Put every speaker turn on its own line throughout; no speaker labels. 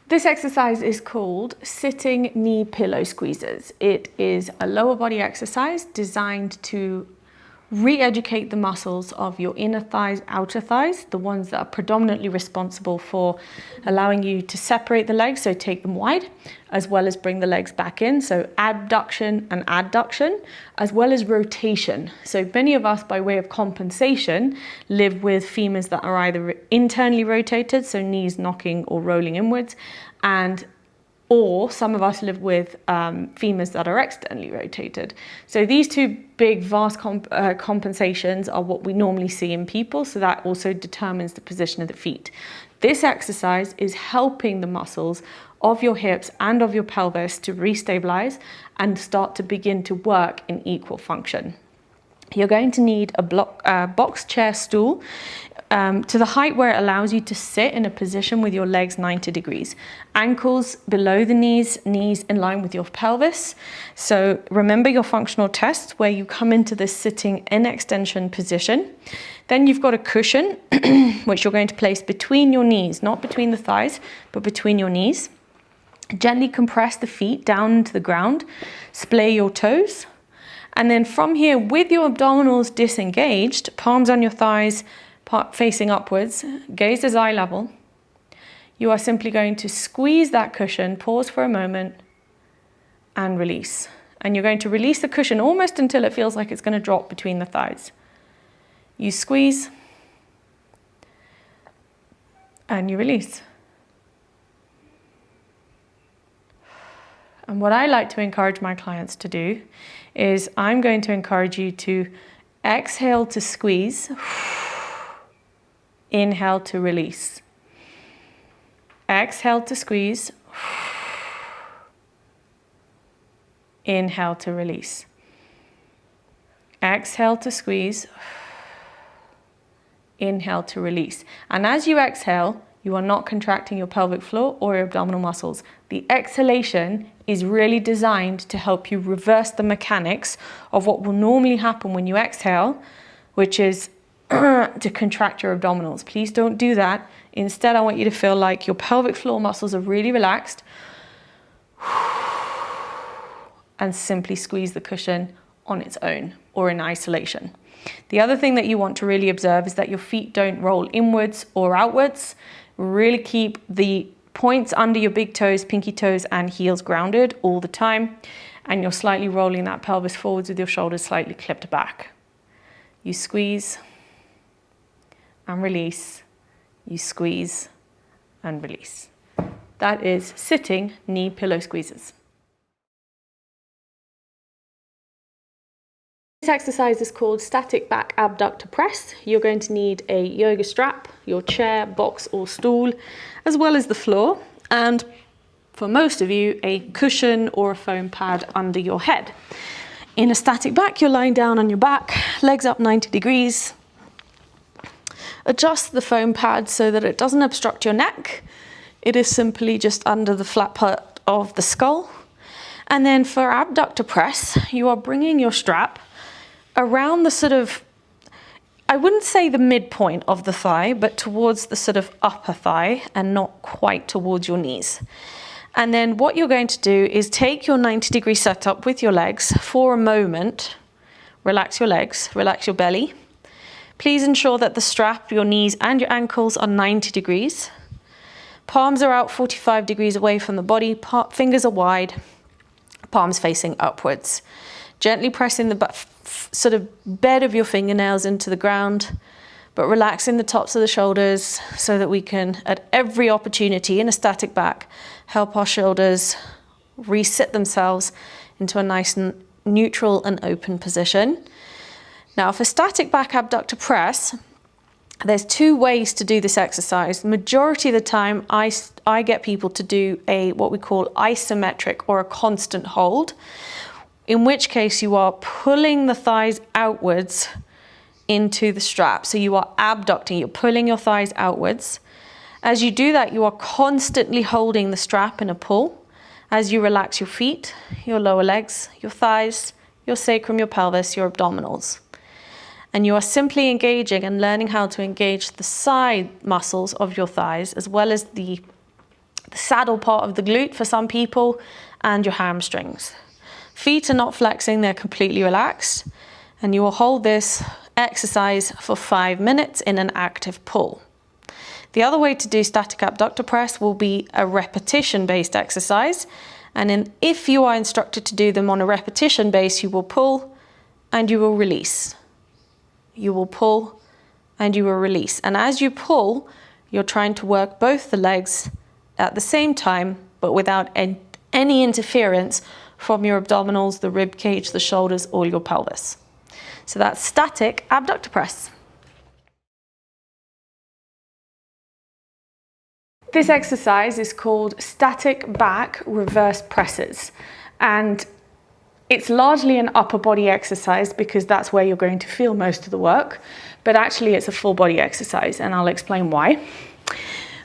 This exercise is called sitting knee pillow squeezes. It is a lower body exercise designed to re-educate the muscles of your inner thighs, outer thighs, the ones that are predominantly responsible for allowing you to separate the legs, so take them wide, as well as bring the legs back in, so abduction and adduction, as well as rotation. So many of us, by way of compensation, live with femurs that are either internally rotated, so knees knocking or rolling inwards, or some of us live with femurs that are externally rotated. So these two big, vast compensations are what we normally see in people, so that also determines the position of the feet. This exercise is helping the muscles of your hips and of your pelvis to restabilize and start to begin to work in equal function. You're going to need a box chair stool to the height where it allows you to sit in a position with your legs 90 degrees. Ankles below the knees, knees in line with your pelvis. So remember your functional test where you come into this sitting in extension position. Then you've got a cushion, which you're going to place between your knees, not between the thighs, but between your knees. Gently compress the feet down into the ground, splay your toes. And then from here, with your abdominals disengaged, palms on your thighs, facing upwards, gaze is eye level, you are simply going to squeeze that cushion, pause for a moment, and release. And you're going to release the cushion almost until it feels like it's going to drop between the thighs. You squeeze, and you release. And what I like to encourage my clients to do is I'm going to encourage you to exhale to squeeze, inhale to release. Exhale to squeeze, inhale to release. Exhale to squeeze, inhale to release. And as you exhale, you are not contracting your pelvic floor or your abdominal muscles. The exhalation is really designed to help you reverse the mechanics of what will normally happen when you exhale, which is to contract your abdominals. Please don't do that. Instead, I want you to feel like your pelvic floor muscles are really relaxed and simply squeeze the cushion on its own or in isolation. The other thing that you want to really observe is that your feet don't roll inwards or outwards. Really keep the points under your big toes, pinky toes, and heels grounded all the time. And you're slightly rolling that pelvis forwards with your shoulders slightly clipped back. You squeeze and release. You squeeze and release. That is sitting knee pillow squeezes. This exercise is called static back abductor press. You're going to need a yoga strap, your chair, box or stool, as well as the floor, and for most of you, a cushion or a foam pad under your head. In a static back, you're lying down on your back, legs up 90 degrees. Adjust the foam pad so that it doesn't obstruct your neck. It is simply just under the flat part of the skull. And then for abductor press, you are bringing your strap around the sort of, I wouldn't say the midpoint of the thigh, but towards the sort of upper thigh and not quite towards your knees. And then what you're going to do is take your 90-degree setup with your legs for a moment. Relax your legs, relax your belly. Please ensure that the strap, your knees and your ankles are 90 degrees. Palms are out 45 degrees away from the body, fingers are wide, palms facing upwards. Gently pressing the sort of bed of your fingernails into the ground, but relaxing the tops of the shoulders so that we can, at every opportunity in a static back, help our shoulders reset themselves into a nice and neutral and open position. Now for static back abductor press, there's two ways to do this exercise. Majority of the time, I get people to do what we call isometric or a constant hold, in which case you are pulling the thighs outwards into the strap. So you are abducting, you're pulling your thighs outwards. As you do that, you are constantly holding the strap in a pull as you relax your feet, your lower legs, your thighs, your sacrum, your pelvis, your abdominals. And you are simply engaging and learning how to engage the side muscles of your thighs as well as the the saddle part of the glute for some people, and your hamstrings. Feet are not flexing, they're completely relaxed. And you will hold this exercise for 5 minutes in an active pull. The other way to do static abductor press will be a repetition-based exercise. And if you are instructed to do them on a repetition base, you will pull and you will release. You will pull and you will release. And as you pull, you're trying to work both the legs at the same time, but without any interference from your abdominals, the rib cage, the shoulders, or your pelvis. So that's static abductor press. This exercise is called static back reverse presses, and it's largely an upper body exercise because that's where you're going to feel most of the work, but actually it's a full body exercise, and I'll explain why.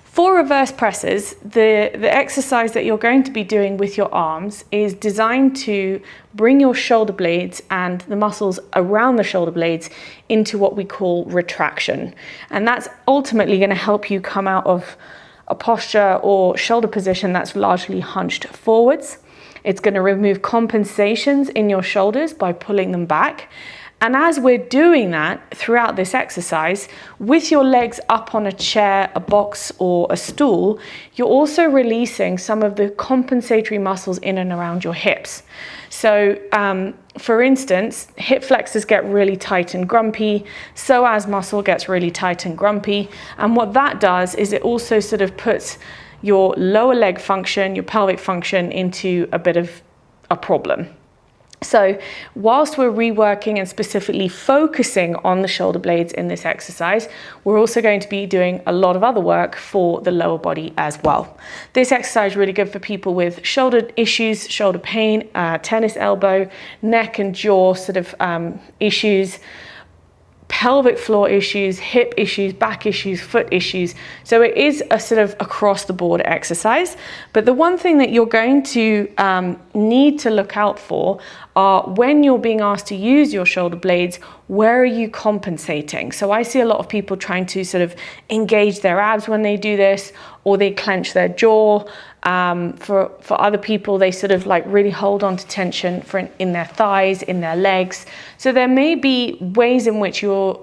For reverse presses, the exercise that you're going to be doing with your arms is designed to bring your shoulder blades and the muscles around the shoulder blades into what we call retraction. And that's ultimately going to help you come out of a posture or shoulder position that's largely hunched forwards. It's going to remove compensations in your shoulders by pulling them back. And as we're doing that throughout this exercise, with your legs up on a chair, a box, or a stool, you're also releasing some of the compensatory muscles in and around your hips. So, for instance, hip flexors get really tight and grumpy, psoas muscle gets really tight and grumpy. And what that does is it also sort of puts your lower leg function, your pelvic function into a bit of a problem. So whilst we're reworking and specifically focusing on the shoulder blades in this exercise, we're also going to be doing a lot of other work for the lower body as well. This exercise is really good for people with shoulder issues, shoulder pain, tennis elbow, neck and jaw sort of issues, pelvic floor issues, hip issues, back issues, foot issues. So it is a sort of across the board exercise. But the one thing that you're going to need to look out for are when you're being asked to use your shoulder blades, where are you compensating? So I see a lot of people trying to sort of engage their abs when they do this, or they clench their jaw. For other people, they sort of like really hold on to tension in their thighs, in their legs. So there may be ways in which you're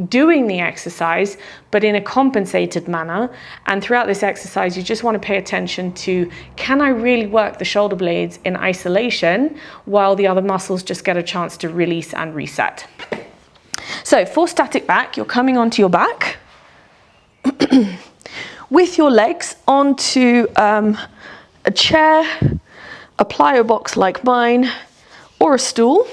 doing the exercise, but in a compensated manner. And throughout this exercise, you just want to pay attention to, can I really work the shoulder blades in isolation while the other muscles just get a chance to release and reset? So for static back, you're coming onto your back with your legs onto a chair, a plyo box like mine, or a stool.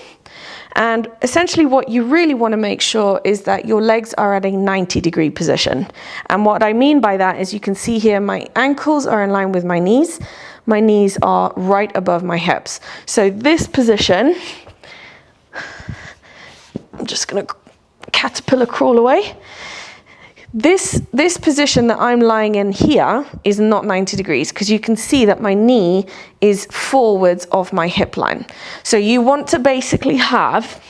And essentially what you really want to make sure is that your legs are at a 90-degree position. And what I mean by that is you can see here my ankles are in line with my knees. My knees are right above my hips. So this position, I'm just going to caterpillar crawl away. This position that I'm lying in here is not 90 degrees because you can see that my knee is forwards of my hip line. So you want to basically have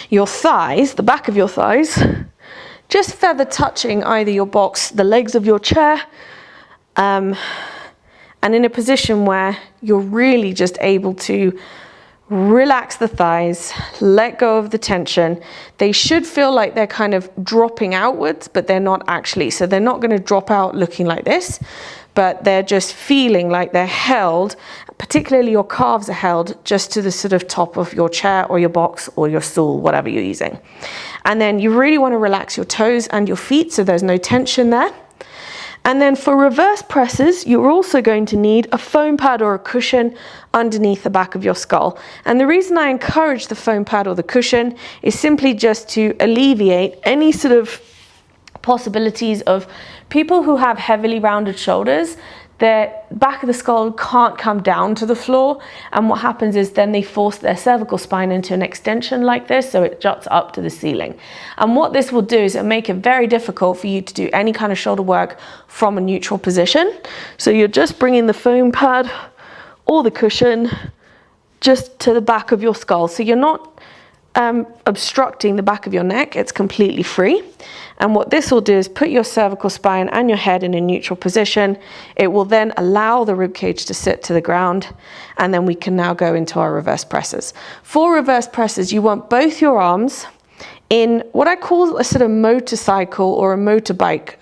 your thighs, the back of your thighs, just feather touching either your box, the legs of your chair, and in a position where you're really just able to relax the thighs, let go of the tension. They should feel like they're kind of dropping outwards, but they're not actually. So they're not going to drop out looking like this, but they're just feeling like they're held, particularly your calves are held just to the sort of top of your chair or your box or your stool, whatever you're using. And then you really want to relax your toes and your feet so there's no tension there. And then for reverse presses, you're also going to need a foam pad or a cushion underneath the back of your skull. And the reason I encourage the foam pad or the cushion is simply just to alleviate any sort of possibilities of people who have heavily rounded shoulders. Their back of the skull can't come down to the floor, and what happens is then they force their cervical spine into an extension like this, so it juts up to the ceiling. And what this will do is it'll make it very difficult for you to do any kind of shoulder work from a neutral position. So you're just bringing the foam pad or the cushion just to the back of your skull. So you're not obstructing the back of your neck. It's completely free. And what this will do is put your cervical spine and your head in a neutral position. It will then allow the rib cage to sit to the ground, and then we can now go into our reverse presses. For reverse presses, you want both your arms in what I call a sort of motorcycle or a motorbike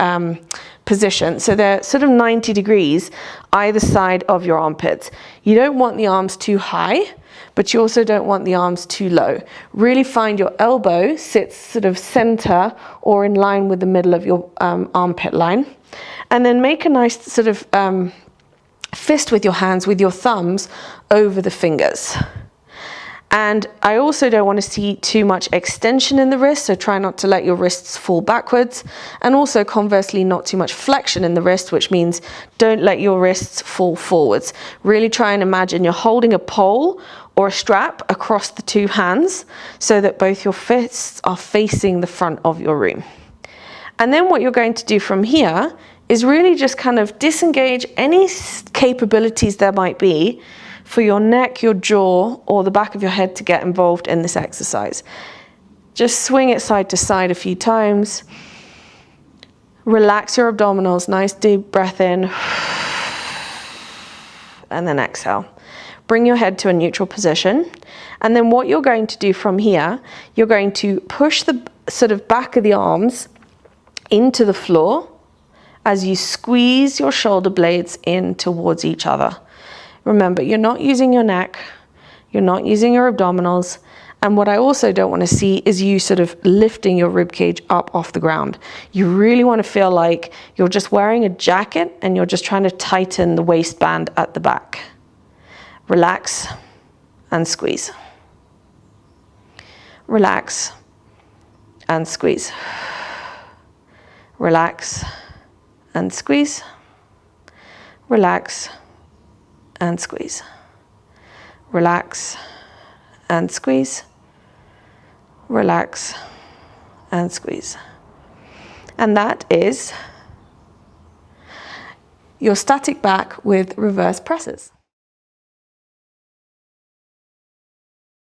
position. So they're sort of 90 degrees either side of your armpits. You don't want the arms too high, but you also don't want the arms too low. Really find your elbow sits sort of center or in line with the middle of your armpit line. And then make a nice sort of fist with your hands, with your thumbs over the fingers. And I also don't want to see too much extension in the wrist, so try not to let your wrists fall backwards. And also conversely, not too much flexion in the wrist, which means don't let your wrists fall forwards. Really try and imagine you're holding a pole or a strap across the two hands so that both your fists are facing the front of your room. And then what you're going to do from here is really just kind of disengage any capabilities there might be for your neck, your jaw, or the back of your head to get involved in this exercise. Just swing it side to side a few times. Relax your abdominals, nice deep breath in, and then exhale. Bring your head to a neutral position. And then what you're going to do from here, you're going to push the sort of back of the arms into the floor as you squeeze your shoulder blades in towards each other. Remember, you're not using your neck, you're not using your abdominals, and what I also don't want to see is you sort of lifting your rib cage up off the ground. You really want to feel like you're just wearing a jacket and you're just trying to tighten the waistband at the back. Relax and squeeze. Relax and squeeze. Relax and squeeze. Relax and squeeze. Relax and squeeze. Relax and squeeze. And that is your static back with reverse presses.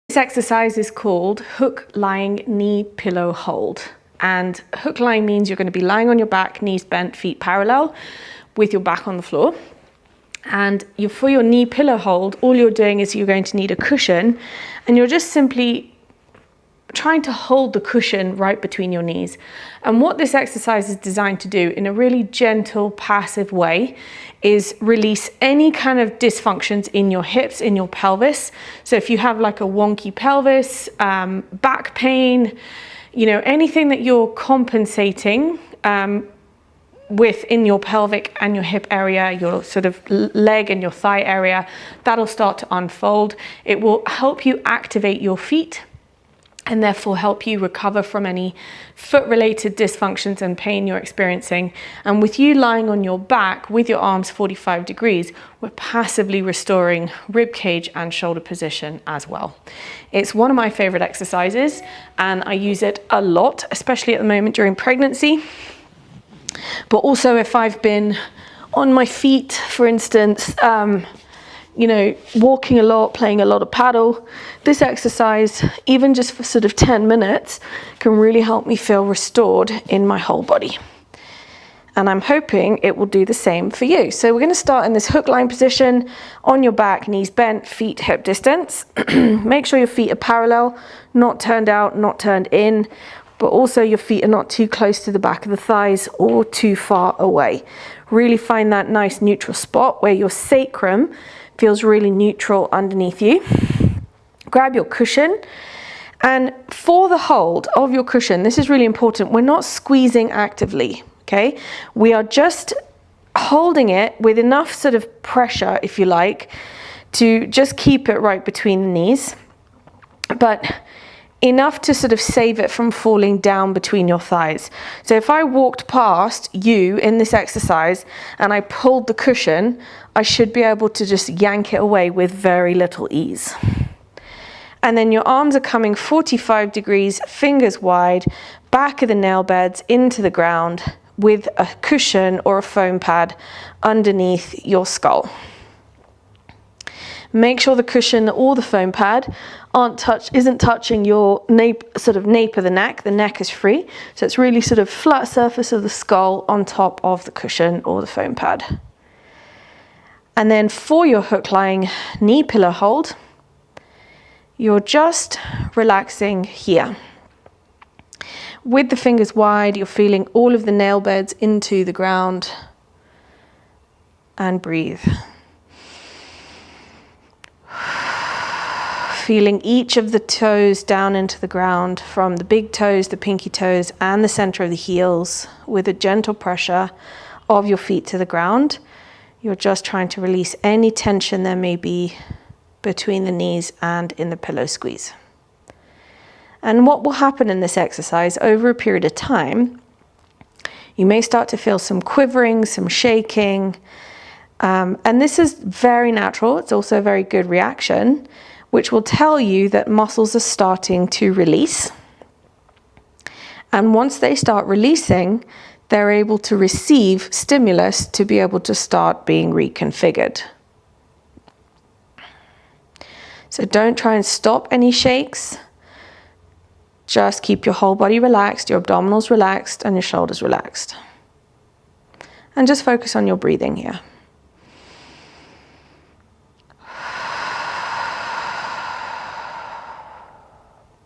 This exercise is called hook lying knee pillow hold. And hook lying means you're going to be lying on your back, knees bent, feet parallel, with your back on the floor. And for your knee pillow hold, all you're doing is you're going to need a cushion, and you're just simply trying to hold the cushion right between your knees. And what this exercise is designed to do in a really gentle, passive way is release any kind of dysfunctions in your hips, in your pelvis. So if you have like a wonky pelvis, back pain, you know, anything that you're compensating within your pelvic and your hip area, your sort of leg and your thigh area, that'll start to unfold. It will help you activate your feet and therefore help you recover from any foot-related dysfunctions and pain you're experiencing. And with you lying on your back with your arms 45 degrees, we're passively restoring rib cage and shoulder position as well. It's one of my favorite exercises, and I use it a lot, especially at the moment during pregnancy. But also if I've been on my feet, for instance, you know, walking a lot, playing a lot of padel, this exercise, even just for sort of 10 minutes, can really help me feel restored in my whole body. And I'm hoping it will do the same for you. So we're going to start in this hook line position, on your back, knees bent, feet hip distance. Make sure your feet are parallel, not turned out, not turned in, but also your feet are not too close to the back of the thighs or too far away. Really find that nice neutral spot where your sacrum feels really neutral underneath you. Grab your cushion, and for the hold of your cushion, this is really important, we're not squeezing actively, okay? We are just holding it with enough sort of pressure, if you like, to just keep it right between the knees, but enough to sort of save it from falling down between your thighs. So if I walked past you in this exercise and I pulled the cushion, I should be able to just yank it away with very little ease. And then your arms are coming 45 degrees, fingers wide, back of the nail beds into the ground with a cushion or a foam pad underneath your skull. Make sure the cushion or the foam pad isn't touching your nape of the neck. The neck is free, so it's really sort of flat surface of the skull on top of the cushion or the foam pad. And then for your hook-lying knee pillow hold, you're just relaxing here. With the fingers wide, you're feeling all of the nail beds into the ground, and breathe. Feeling each of the toes down into the ground, from the big toes, the pinky toes, and the center of the heels, with a gentle pressure of your feet to the ground. You're just trying to release any tension there may be between the knees and in the pillow squeeze. And what will happen in this exercise over a period of time, you may start to feel some quivering, some shaking, and this is very natural. It's also a very good reaction, which will tell you that muscles are starting to release. And once they start releasing, they're able to receive stimulus to be able to start being reconfigured. So don't try and stop any shakes. Just keep your whole body relaxed, your abdominals relaxed, and your shoulders relaxed. And just focus on your breathing here.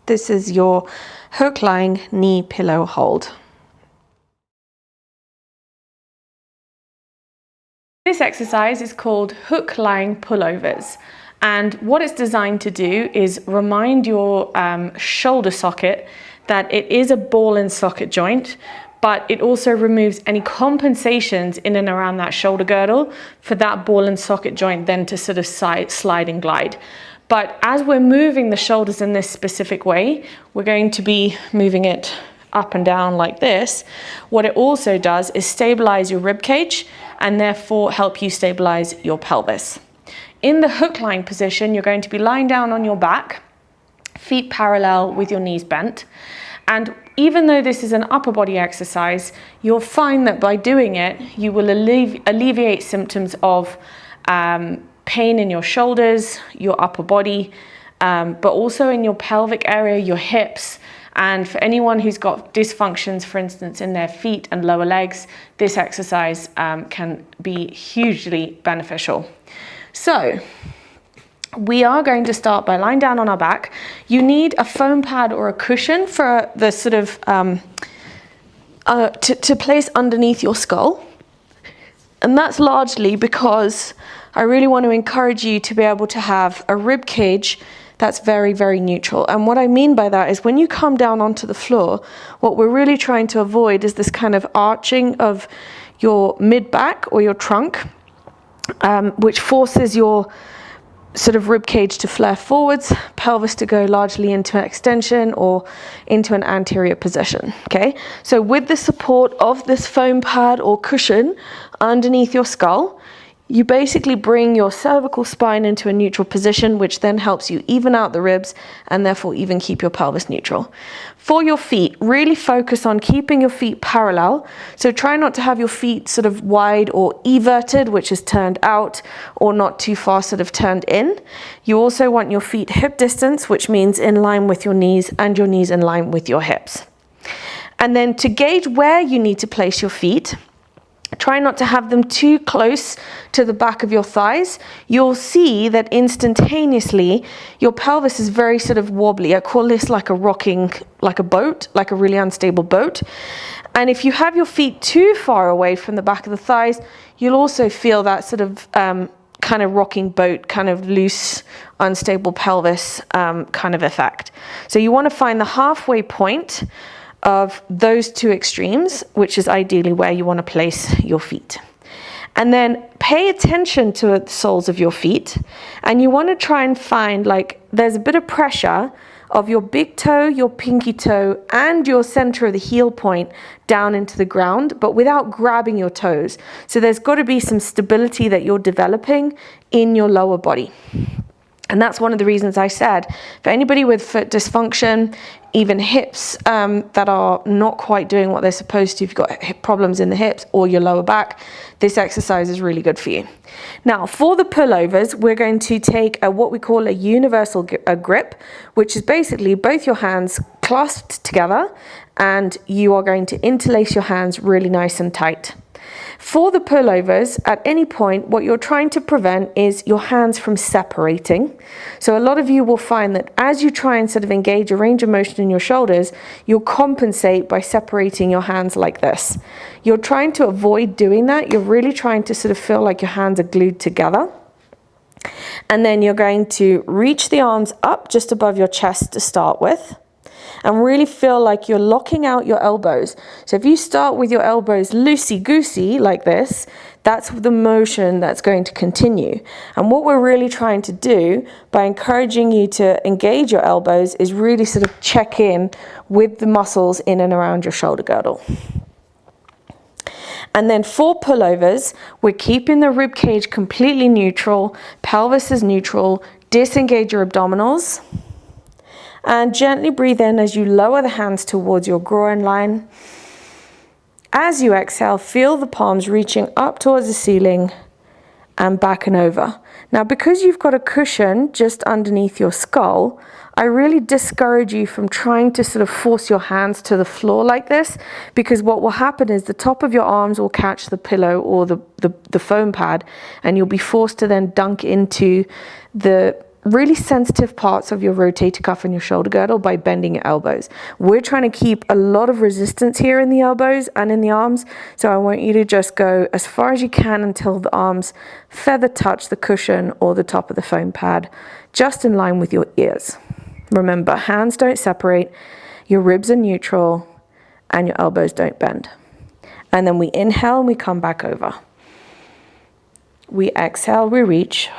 This is your hook-lying knee pillow hold. This exercise is called hook-lying pullovers. And what it's designed to do is remind your shoulder socket that it is a ball and socket joint, but it also removes any compensations in and around that shoulder girdle for that ball and socket joint then to sort of slide and glide. But as we're moving the shoulders in this specific way, we're going to be moving it up and down like this. What it also does is stabilize your rib cage and therefore help you stabilize your pelvis. In the hook lying position, you're going to be lying down on your back, feet parallel with your knees bent. And even though this is an upper body exercise, you'll find that by doing it, you will alleviate symptoms of pain in your shoulders, your upper body, but also in your pelvic area, your hips. And for anyone who's got dysfunctions, for instance, in their feet and lower legs, this exercise can be hugely beneficial. So we are going to start by lying down on our back. You need a foam pad or a cushion for the sort of to place underneath your skull. And that's largely because I really want to encourage you to be able to have a rib cage that's very, very neutral. And what I mean by that is when you come down onto the floor, what we're really trying to avoid is this kind of arching of your mid-back or your trunk, which forces your sort of rib cage to flare forwards, pelvis to go largely into an extension or into an anterior position, okay? So with the support of this foam pad or cushion underneath your skull, you basically bring your cervical spine into a neutral position, which then helps you even out the ribs and therefore even keep your pelvis neutral. For your feet, really focus on keeping your feet parallel. So try not to have your feet sort of wide or everted, which is turned out, or not too far sort of turned in. You also want your feet hip distance, which means in line with your knees, and your knees in line with your hips. And then to gauge where you need to place your feet, try not to have them too close to the back of your thighs. You'll see that instantaneously your pelvis is very sort of wobbly. I call this like a rocking, like a boat, like a really unstable boat. And if you have your feet too far away from the back of the thighs, you'll also feel that sort of kind of rocking boat, kind of loose, unstable pelvis kind of effect. So you want to find the halfway point of those two extremes, which is ideally where you want to place your feet. And then pay attention to the soles of your feet, and you want to try and find, like, there's a bit of pressure of your big toe, your pinky toe, and your center of the heel point down into the ground, but without grabbing your toes. So there's got to be some stability that you're developing in your lower body. And that's one of the reasons I said, for anybody with foot dysfunction, even hips that are not quite doing what they're supposed to, if you've got hip problems in the hips or your lower back, this exercise is really good for you. Now, for the pullovers, we're going to take what we call a universal grip, which is basically both your hands clasped together, and you are going to interlace your hands really nice and tight. For the pullovers, at any point, what you're trying to prevent is your hands from separating. So a lot of you will find that as you try and sort of engage a range of motion in your shoulders, you'll compensate by separating your hands like this. You're trying to avoid doing that. You're really trying to sort of feel like your hands are glued together. And then you're going to reach the arms up just above your chest to start with. And really feel like you're locking out your elbows. So if you start with your elbows loosey-goosey like this, that's the motion that's going to continue. And what we're really trying to do by encouraging you to engage your elbows is really sort of check in with the muscles in and around your shoulder girdle. And then for pullovers, we're keeping the rib cage completely neutral, pelvis is neutral, disengage your abdominals. And gently breathe in as you lower the hands towards your groin line. As you exhale, feel the palms reaching up towards the ceiling and back and over. Now, because you've got a cushion just underneath your skull, I really discourage you from trying to sort of force your hands to the floor like this, because what will happen is the top of your arms will catch the pillow or the foam pad, and you'll be forced to then dunk into the really sensitive parts of your rotator cuff and your shoulder girdle by bending your elbows. We're trying to keep a lot of resistance here in the elbows and in the arms, so I want you to just go as far as you can until the arms feather touch the cushion or the top of the foam pad, just in line with your ears. Remember, hands don't separate, your ribs are neutral, and your elbows don't bend. And then we inhale and we come back over. We exhale, we reach.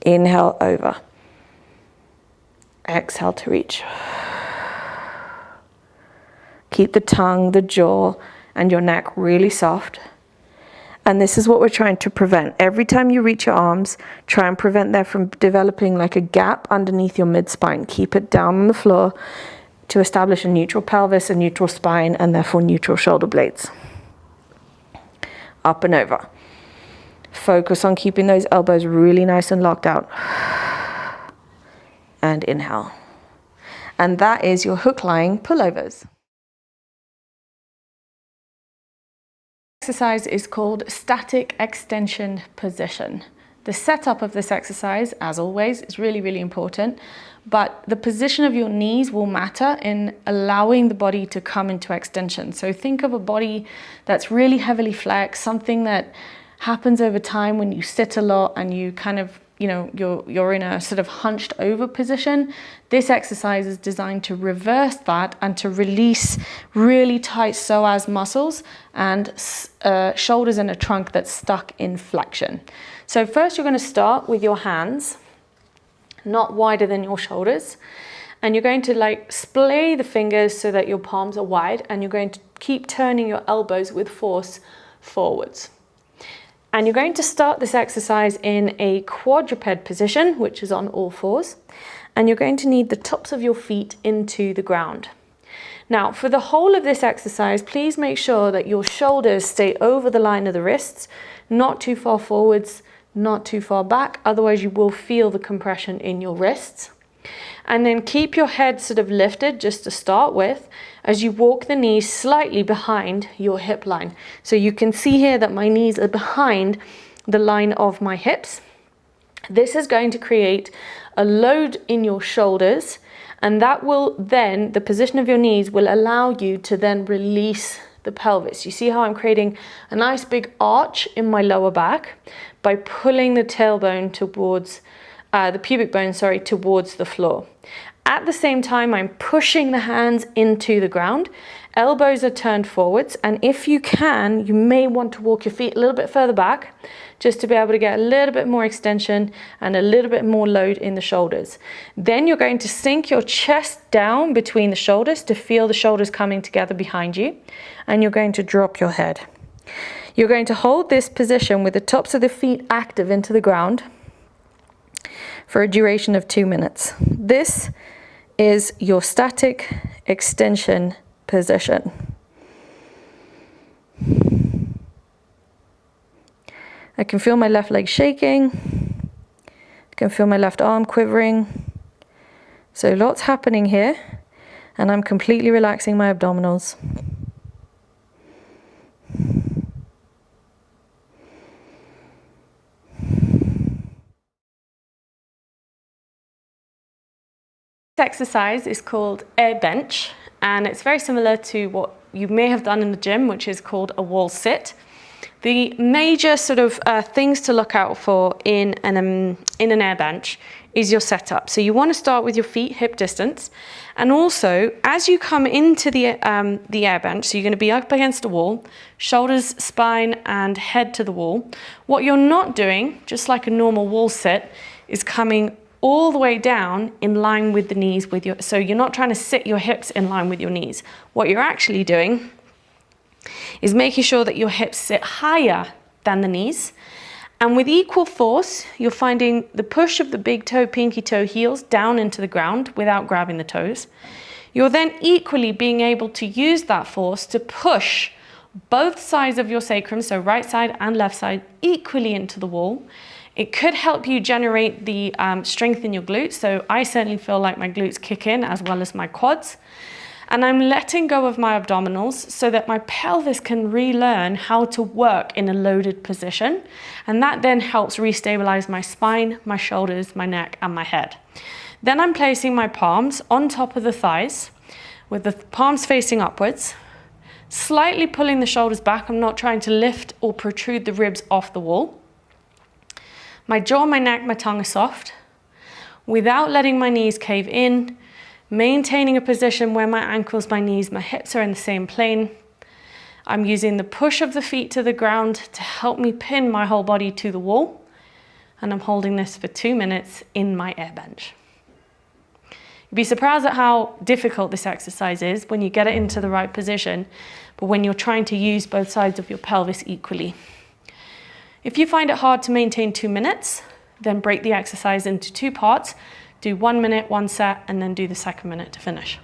Inhale over. Exhale to reach. Keep the tongue, the jaw, and your neck really soft. And this is what we're trying to prevent. Every time you reach your arms, try and prevent that from developing like a gap underneath your mid-spine. Keep it down on the floor to establish a neutral pelvis, a neutral spine, and therefore neutral shoulder blades. Up and over. Focus on keeping those elbows really nice and locked out. And inhale. And that is your hook lying pullovers. Exercise is called static extension position. The setup of this exercise, as always, is really, really important, but the position of your knees will matter in allowing the body to come into extension. So think of a body that's really heavily flexed, something that happens over time when you sit a lot and you kind of, you're in a sort of hunched over position. This exercise is designed to reverse that and to release really tight psoas muscles and shoulders and a trunk that's stuck in flexion. So first you're going to start with your hands, not wider than your shoulders. And you're going to like splay the fingers so that your palms are wide, and you're going to keep turning your elbows with force forwards. And you're going to start this exercise in a quadruped position, which is on all fours. And you're going to need the tops of your feet into the ground. Now, for the whole of this exercise, please make sure that your shoulders stay over the line of the wrists, not too far forwards, not too far back. Otherwise, you will feel the compression in your wrists. And then keep your head sort of lifted just to start with as you walk the knees slightly behind your hip line. So you can see here that my knees are behind the line of my hips. This is going to create a load in your shoulders, and that will then, the position of your knees will allow you to then release the pelvis. You see how I'm creating a nice big arch in my lower back by pulling the tailbone towards the pubic bone, towards the floor. At the same time, I'm pushing the hands into the ground. Elbows are turned forwards, and if you can, you may want to walk your feet a little bit further back just to be able to get a little bit more extension and a little bit more load in the shoulders. Then you're going to sink your chest down between the shoulders to feel the shoulders coming together behind you, and you're going to drop your head. You're going to hold this position with the tops of the feet active into the ground for a duration of 2 minutes. This is your static extension position. I can feel my left leg shaking. I can feel my left arm quivering. So lots happening here, and I'm completely relaxing my abdominals. This exercise is called air bench, and it's very similar to what you may have done in the gym, which is called a wall sit. The major sort of things to look out for in an air bench is your setup. So you want to start with your feet hip distance, and also as you come into the air bench, so you're going to be up against a wall, shoulders, spine, and head to the wall. What you're not doing, just like a normal wall sit, is coming all the way down in line with the knees so you're not trying to sit your hips in line with your knees. What you're actually doing is making sure that your hips sit higher than the knees. And with equal force, you're finding the push of the big toe, pinky toe, heels down into the ground without grabbing the toes. You're then equally being able to use that force to push both sides of your sacrum, so right side and left side, equally into the wall. It could help you generate the strength in your glutes. So I certainly feel like my glutes kick in as well as my quads. And I'm letting go of my abdominals so that my pelvis can relearn how to work in a loaded position. And that then helps restabilize my spine, my shoulders, my neck, and my head. Then I'm placing my palms on top of the thighs with the palms facing upwards, slightly pulling the shoulders back. I'm not trying to lift or protrude the ribs off the wall. My jaw, my neck, my tongue are soft, without letting my knees cave in, maintaining a position where my ankles, my knees, my hips are in the same plane. I'm using the push of the feet to the ground to help me pin my whole body to the wall. And I'm holding this for 2 minutes in my air bench. You'd be surprised at how difficult this exercise is when you get it into the right position, but when you're trying to use both sides of your pelvis equally. If you find it hard to maintain 2 minutes, then break the exercise into 2 parts. Do 1 minute, 1 set, and then do the second minute to finish.